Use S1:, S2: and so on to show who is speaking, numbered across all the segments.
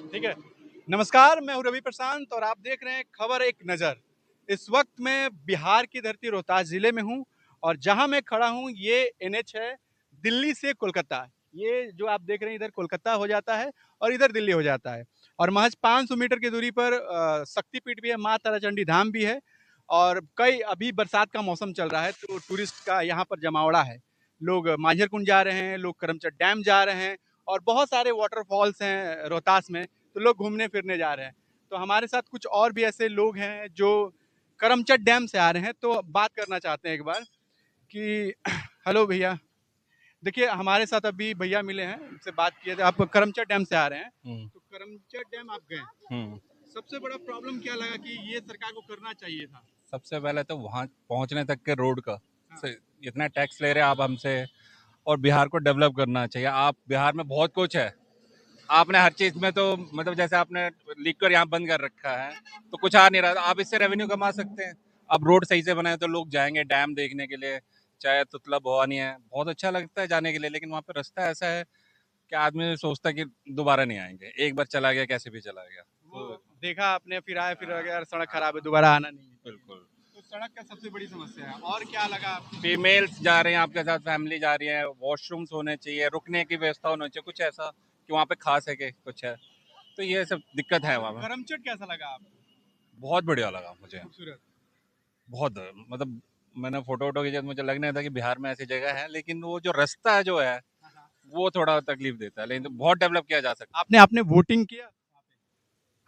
S1: ठीक है। नमस्कार, मैं हूँ रवि प्रशांत और आप देख रहे हैं खबर एक नज़र। इस वक्त मैं बिहार की धरती रोहतास ज़िले में हूँ और जहाँ मैं खड़ा हूँ ये एनएच है दिल्ली से कोलकाता। ये जो आप देख रहे हैं इधर कोलकाता हो जाता है और इधर दिल्ली हो जाता है और महज़ 500 मीटर की दूरी पर शक्तिपीठ भी है, माँ ताराचंडी धाम भी है और कई अभी बरसात का मौसम चल रहा है तो टूरिस्ट का यहाँ पर जमावड़ा है। लोग मांझर कुंड जा रहे हैं, लोग करमचट डैम जा रहे हैं और बहुत सारे वाटरफॉल्स हैं रोहतास में। तो लोग घूमने फिरने जा रहे हैं। तो हमारे साथ कुछ और भी ऐसे लोग हैं जो करमचट डैम से आ रहे हैं, तो बात करना चाहते हैं एक बार कि हेलो भैया, देखिए हमारे साथ अभी भैया मिले हैं, उनसे बात किए थे। आप करमचट डैम से आ रहे हैं,
S2: हुँ,
S1: तो करमचट डैम आप गए।
S2: हुँ।
S1: सबसे बड़ा प्रॉब्लम क्या लगा कि ये सरकार को करना चाहिए था?
S2: सबसे पहले तो वहाँ पहुँचने तक के रोड का
S1: हाँ,
S2: से इतना टैक्स ले रहे हैं आप हमसे और बिहार को डेवलप करना चाहिए। आप बिहार में बहुत कुछ है, आपने हर चीज़ में तो मतलब जैसे आपने लिख कर यहाँ बंद कर रखा है, तो कुछ आ नहीं रहा। आप इससे रेवेन्यू कमा सकते हैं। अब रोड सही से बनाए तो लोग जाएँगे डैम देखने के लिए, चाहे तुतला भवानी है, बहुत अच्छा लगता है जाने के लिए, लेकिन वहाँ पे रास्ता ऐसा है कि आदमी सोचता है कि दोबारा नहीं आएँगे। एक बार चला गया कैसे भी चला गया।
S1: वो
S2: तो
S1: देखा आपने, फिर आए, फिर अगर सड़क खराब है, दोबारा आना नहीं है।
S2: बिल्कुल।
S1: तो सड़क का सबसे बड़ी समस्या है और क्या लगा आपको?
S2: फीमेल्स जा रहे हैं आपके साथ, फैमिली जा रही है, वॉशरूम्स होने चाहिए, रुकने की व्यवस्था होनी चाहिए, कुछ ऐसा कि वहाँ पे खा सके कुछ है। तो ये सब दिक्कत है
S1: और
S2: वहाँ पे।
S1: करमचट कैसा लगा आपको?
S2: बहुत बढ़िया लगा मुझे।
S1: खूबसूरत।
S2: बहुत मतलब मैंने फोटो वोटो खींचा तो मुझे लग नहीं था कि बिहार में ऐसी जगह है, लेकिन वो जो रास्ता जो है
S1: हाँ, हाँ।
S2: वो थोड़ा तकलीफ देता है, लेकिन तो बहुत डेवलप किया जा सकता
S1: आपने आपने वोटिंग किया?
S2: है।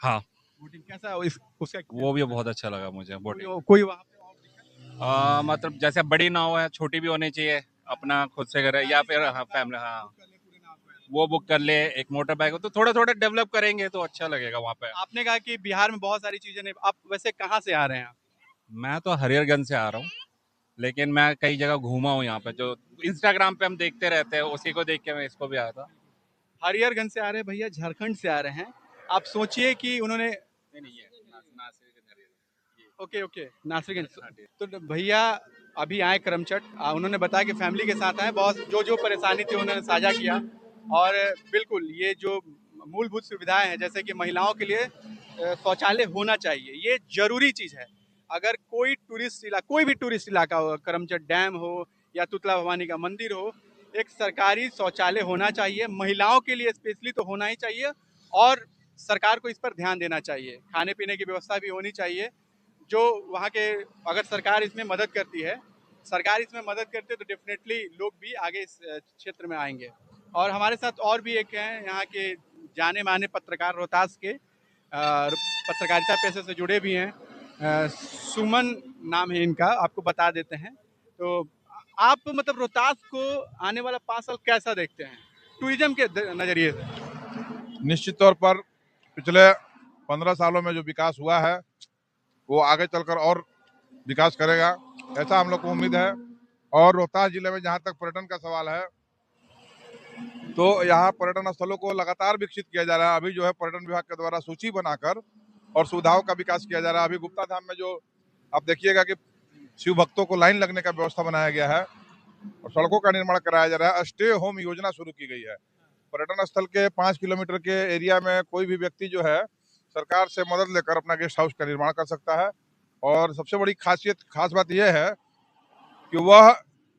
S2: हाँ,
S1: वोटिंग कैसा उसका
S2: वो भी
S1: एक्सपीरियंस
S2: बहुत
S1: रहा?
S2: अच्छा लगा मुझे बोटिंग।
S1: कोई वहाँ पे और दिक्कत?
S2: मतलब जैसे बड़ी नाव है, छोटी भी होनी चाहिए, अपना खुद से करे या
S1: फैमिली
S2: फिर
S1: चला
S2: हाँ
S1: बंदा
S2: फैमिली, हाँ
S1: बुक कर ले पूरे नाम पे।
S2: वो बुक कर ले। एक मोटर बाइक हो तो थोड़ा थोड़ा डेवलप करेंगे तो अच्छा लगेगा वहाँ पे।
S1: आपने कहा कि बिहार में बहुत सारी चीजें नहीं, आप वैसे कहाँ से आ रहे हैं आप?
S2: मैं तो हरियरगंज से आ रहा हूँ, लेकिन मैं कई जगह घूमा हूँ यहाँ पे, जो इंस्टाग्राम पे हम देखते रहते हैं उसी को देख के मैं इसको भी आया था।
S1: हरिहरगंज से आ रहे हैं भैया, झारखंड से आ रहे हैं। आप सोचिए कि उन्होंने
S2: नहीं नहीं, ये नासिर के हरियर, ये
S1: ओके ओके नासरीगंज।
S2: हाँ, ठीक।
S1: तो भैया अभी आए करमचट, उन्होंने बताया कि फैमिली के साथ आए, बहुत जो जो परेशानी थी उन्होंने साझा किया और बिल्कुल ये जो मूलभूत सुविधाएं हैं जैसे कि महिलाओं के लिए शौचालय होना चाहिए, ये जरूरी चीज़ है। अगर कोई टूरिस्ट इलाका, कोई भी टूरिस्ट इलाका हो, करमचट डैम हो या तुतला भवानी का मंदिर हो, एक सरकारी शौचालय होना चाहिए, महिलाओं के लिए स्पेशली तो होना ही चाहिए और सरकार को इस पर ध्यान देना चाहिए। खाने पीने की व्यवस्था भी होनी चाहिए जो वहाँ के, अगर सरकार इसमें मदद करती है, सरकार इसमें मदद करती है तो डेफिनेटली लोग भी आगे इस क्षेत्र में आएंगे। और हमारे साथ और भी एक हैं यहाँ के जाने माने पत्रकार रोहतास के, पत्रकारिता पेशे से जुड़े भी हैं। सुमन नाम है इनका, आपको बता देते हैं। तो आप मतलब रोहतास को आने वाला 5 साल कैसा देखते हैं टूरिज्म के नज़रिए से?
S3: निश्चित तौर पर पिछले 15 सालों में जो विकास हुआ है वो आगे चलकर और विकास करेगा, ऐसा हम लोग को उम्मीद है। और रोहतास जिले में जहाँ तक पर्यटन का सवाल है तो यहाँ पर्यटन स्थलों को लगातार विकसित किया जा रहा है। अभी जो है पर्यटन विभाग के द्वारा सूची बनाकर और सुविधाओं का विकास किया जा रहा है। अभी गुप्ता धाम में जो आप देखिएगा कि शिव भक्तों को लाइन लगने का व्यवस्था बनाया गया है और सड़कों का निर्माण कराया जा रहा है। स्टे होम योजना शुरू की गई है। पर्यटन स्थल के 5 किलोमीटर के एरिया में कोई भी व्यक्ति जो है सरकार से मदद लेकर अपना गेस्ट हाउस का निर्माण कर सकता है। और सबसे बड़ी खास बात यह है कि वह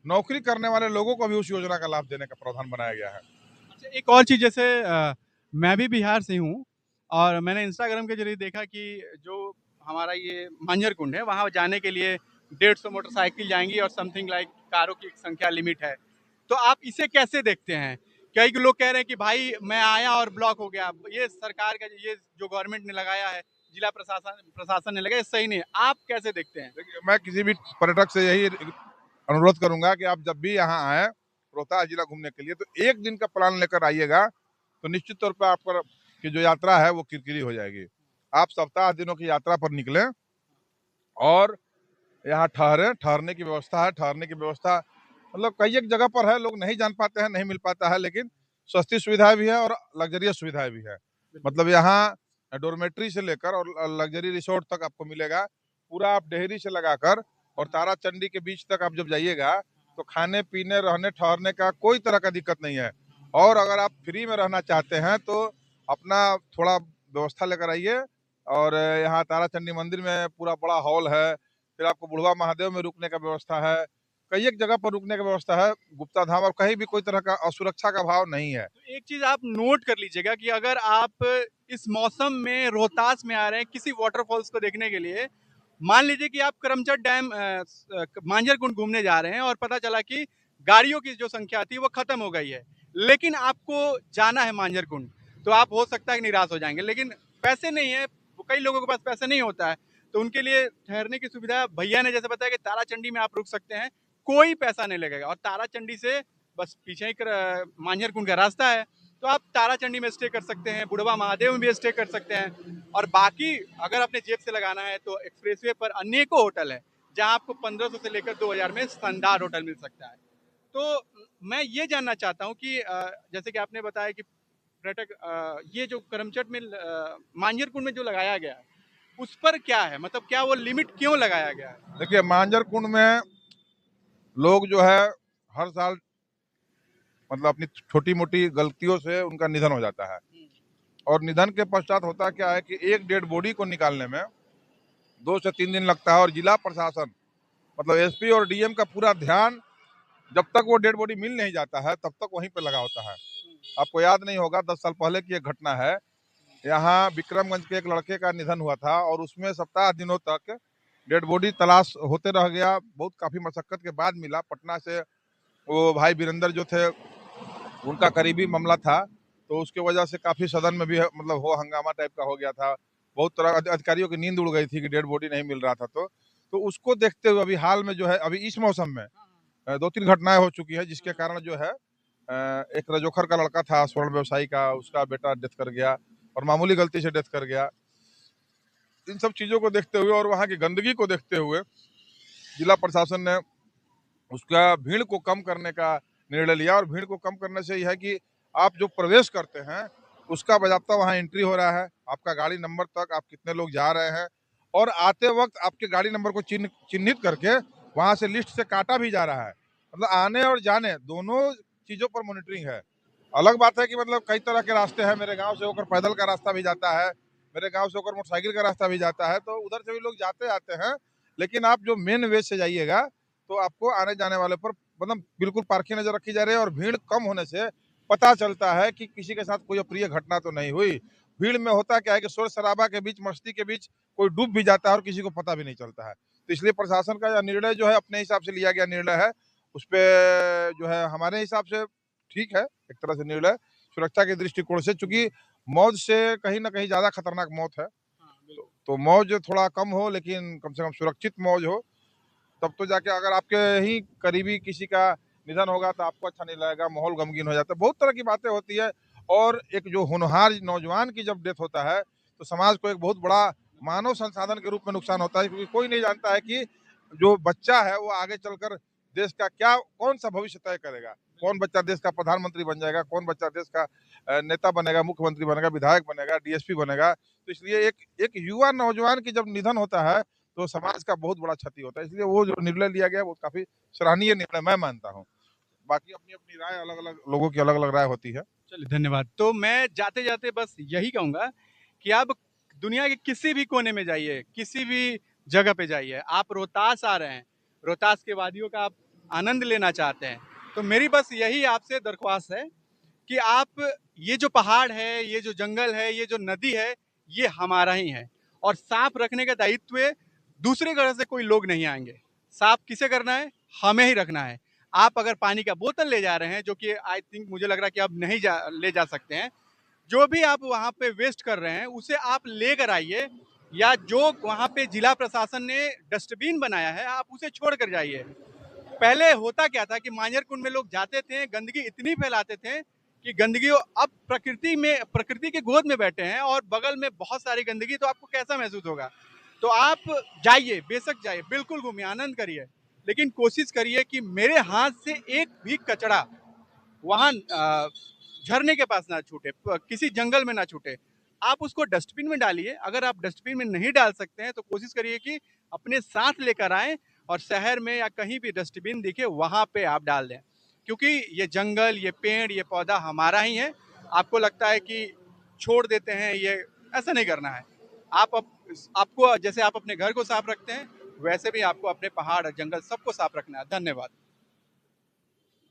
S3: नौकरी करने वाले लोगों को भी उस योजना का लाभ देने का प्रावधान बनाया गया है।
S1: अच्छा, एक और चीज़ जैसे मैं भी बिहार से हूँ और मैंने इंस्टाग्राम के ज़रिए देखा कि जो हमारा ये मांझर कुंड है, वहाँ जाने के लिए 150 मोटरसाइकिल जाएँगी और समथिंग लाइक कारों की एक संख्या लिमिट है। तो आप इसे कैसे देखते हैं? कई लोग कह रहे हैं कि भाई मैं आया और ब्लॉक हो गया। ये सरकार का ये जो गवर्नमेंट ने लगाया है, जिला प्रशासन प्रशासन ने लगाया, ये सही नहीं है। आप कैसे देखते हैं?
S3: देखिए, मैं किसी भी पर्यटक से यही अनुरोध करूंगा कि आप जब भी यहाँ आए रोहतास जिला घूमने के लिए तो एक दिन का प्लान लेकर आइएगा, तो निश्चित तौर पर आपका की जो यात्रा है वो किरकिरी हो जाएगी। आप सप्ताह दिनों की यात्रा पर निकलें और यहाँ ठहरने की व्यवस्था है। ठहरने की व्यवस्था मतलब कई एक जगह पर है, लोग नहीं जान पाते हैं, नहीं मिल पाता है, लेकिन सस्ती सुविधाएं भी है और लग्जरियस सुविधाएं भी है। मतलब यहाँ डोरमेट्री से लेकर और लग्जरी रिसोर्ट तक आपको मिलेगा। पूरा आप डेहरी से लगाकर और ताराचंडी के बीच तक आप जब जाइएगा तो खाने पीने रहने ठहरने का कोई तरह का दिक्कत नहीं है। और अगर आप फ्री में रहना चाहते हैं तो अपना थोड़ा व्यवस्था लेकर आइए। और यहाँ तारा चंडी मंदिर में पूरा बड़ा हॉल है, फिर आपको बुढ़वा महादेव में रुकने का व्यवस्था है, कई एक जगह पर रुकने का व्यवस्था है, गुप्ता धाम, और कहीं भी कोई तरह का असुरक्षा का भाव नहीं है।
S1: तो एक चीज आप नोट कर लीजिएगा कि अगर आप इस मौसम में रोहतास में आ रहे हैं किसी वाटरफॉल्स को देखने के लिए, मान लीजिए कि आप करमचट डैम मांझर कुंड घूमने जा रहे हैं और पता चला कि गाड़ियों की जो संख्या थी वो खत्म हो गई है, लेकिन आपको जाना है मांझर कुंड, तो आप हो सकता है कि निराश हो जाएंगे, लेकिन पैसे नहीं है, कई लोगों के पास पैसे नहीं होता है, तो उनके लिए ठहरने की सुविधा भैया ने जैसे बताया कि ताराचंडी में आप रुक सकते हैं, कोई पैसा नहीं लगेगा, और ताराचंडी से बस पीछे ही मांझर कुंड का रास्ता है, तो आप ताराचंडी में स्टे कर सकते हैं, बुढ़वा महादेव में भी स्टे कर सकते हैं, और बाकी अगर अपने जेब से लगाना है तो एक्सप्रेसवे पर अनेकों होटल है जहां आपको 1500 से लेकर 2000 में शानदार होटल मिल सकता है। तो मैं ये जानना चाहता हूँ कि जैसे कि आपने बताया कि पर्यटक ये जो करमचट में मांझर कुंड में जो लगाया गया है उस पर क्या है, मतलब क्या वो लिमिट क्यों लगाया गया है?
S3: देखिए, मांझर कुंड में लोग जो है हर साल मतलब अपनी छोटी मोटी गलतियों से उनका निधन हो जाता है, और निधन के पश्चात होता क्या है कि एक डेड बॉडी को निकालने में 2 से 3 दिन लगता है, और जिला प्रशासन मतलब एसपी और डीएम का पूरा ध्यान जब तक वो डेड बॉडी मिल नहीं जाता है तब तक वहीं पे लगा होता है। आपको याद नहीं होगा, 10 साल पहले की एक घटना है, यहाँ विक्रमगंज के एक लड़के का निधन हुआ था, और उसमें सप्ताह दिनों तक डेड बॉडी तलाश होते रह गया, बहुत काफी मशक्कत के बाद मिला। पटना से वो भाई वीरेंद्र जो थे, उनका करीबी मामला था, तो उसके वजह से काफी सदन में भी मतलब हो हंगामा टाइप का हो गया था, बहुत तरह अधिकारियों की नींद उड़ गई थी कि डेड बॉडी नहीं मिल रहा था। तो उसको देखते हुए अभी हाल में जो है, अभी इस मौसम में 2-3 घटनाएं हो चुकी है, जिसके कारण जो है एक रजोखर का लड़का था स्वर्ण व्यवसायी का, उसका बेटा डेथ कर गया, और मामूली गलती से डेथ कर गया। इन सब चीजों को देखते हुए और वहाँ की गंदगी को देखते हुए जिला प्रशासन ने उसका भीड़ को कम करने का निर्णय लिया, और भीड़ को कम करने से यह है कि आप जो प्रवेश करते हैं उसका बाज़ाब्ता वहाँ एंट्री हो रहा है, आपका गाड़ी नंबर तक आप कितने लोग जा रहे हैं, और आते वक्त आपके गाड़ी नंबर को चिन्हित करके वहाँ से लिस्ट से काटा भी जा रहा है। मतलब आने और जाने दोनों चीज़ों पर मॉनिटरिंग है। अलग बात है कि मतलब कई तरह के रास्ते हैं, मेरे गांव से होकर पैदल का रास्ता भी जाता है, मेरे गांव से होकर मोटरसाइकिल का रास्ता भी जाता है, तो उधर से भी लोग जाते आते हैं। लेकिन आप जो मेन वे से जाइएगा तो आपको आने जाने वाले पर मतलब बिल्कुल पारखी नजर रखी जा रही है, और भीड़ कम होने से पता चलता है कि किसी के साथ कोई अप्रिय घटना तो नहीं हुई। भीड़ में होता क्या है कि शोर शराबा के बीच, मस्ती के बीच कोई डूब भी जाता है और किसी को पता भी नहीं चलता है। तो इसलिए प्रशासन का यह निर्णय जो है अपने हिसाब से लिया गया निर्णय है, उस पर जो है हमारे हिसाब से ठीक है एक तरह से निर्णय, सुरक्षा के दृष्टिकोण से, चूंकि मौत से कहीं ना कहीं ज्यादा खतरनाक मौत है, तो मौज थोड़ा कम हो लेकिन कम से कम सुरक्षित मौज हो, तब तो जाके अगर आपके ही करीबी किसी का निधन होगा तो आपको अच्छा नहीं लगेगा, माहौल गमगीन हो जाता है, बहुत तरह की बातें होती है। और एक जो होनहार नौजवान की जब डेथ होता है तो समाज को एक बहुत बड़ा मानव संसाधन के रूप में नुकसान होता है, क्योंकि कोई नहीं जानता है कि जो बच्चा है वो आगे चलकर देश का क्या कौन सा भविष्य तय करेगा, कौन बच्चा देश का प्रधानमंत्री बन जाएगा, कौन बच्चा देश का नेता बनेगा, मुख्यमंत्री बनेगा, विधायक बनेगा, डीएसपी बनेगा। तो इसलिए एक एक युवा नौजवान की जब निधन होता है तो समाज का बहुत बड़ा क्षति होता है, इसलिए वो जो निर्णय लिया गया वो काफी सराहनीय निर्णय मैं मानता हूँ। बाकी अपनी अपनी राय, अलग अलग लोगों की अलग अलग राय होती है।
S1: चलिए धन्यवाद। तो मैं जाते जाते बस यही कहूंगा कि आप दुनिया के किसी भी कोने में जाइए, किसी भी जगह पे जाइए, आप रोहतास आ रहे हैं, रोहतास के वादियों का आप आनंद लेना चाहते हैं, तो मेरी बस यही आपसे दरख्वास्त है कि आप ये जो पहाड़ है, ये जो जंगल है, ये जो नदी है, ये हमारा ही है, और साफ रखने का दायित्व दूसरे घर से कोई लोग नहीं आएंगे। साफ किसे करना है? हमें ही रखना है। आप अगर पानी का बोतल ले जा रहे हैं, जो कि आई थिंक मुझे लग रहा है कि अब नहीं ले जा सकते हैं, जो भी आप वहाँ पे वेस्ट कर रहे हैं उसे आप लेकर आइए, या जो वहाँ पे जिला प्रशासन ने डस्टबिन बनाया है आप उसे छोड़ कर जाइए। पहले होता क्या था कि मांझर कुंड में लोग जाते थे, गंदगी इतनी फैलाते थे कि गंदगी, अब प्रकृति के गोद में बैठे हैं और बगल में बहुत सारी गंदगी, तो आपको कैसा महसूस होगा? तो आप जाइए, बेशक जाइए, बिल्कुल घूमिए, आनंद करिए, लेकिन कोशिश करिए कि मेरे हाथ से एक भी कचरा वहाँ झरने के पास ना छूटे, किसी जंगल में ना छूटे। आप उसको डस्टबिन में डालिए। अगर आप डस्टबिन में नहीं डाल सकते हैं तो कोशिश करिए कि अपने साथ लेकर आएं, और शहर में या कहीं भी डस्टबिन दिखे वहाँ पे आप डाल दें, क्योंकि ये जंगल, ये पेड़, ये पौधा हमारा ही है। आपको लगता है कि छोड़ देते हैं, ये ऐसा नहीं करना है। आपको जैसे आप अपने घर को साफ रखते हैं, वैसे भी आपको अपने पहाड़, जंगल सबको साफ रखना है। धन्यवाद।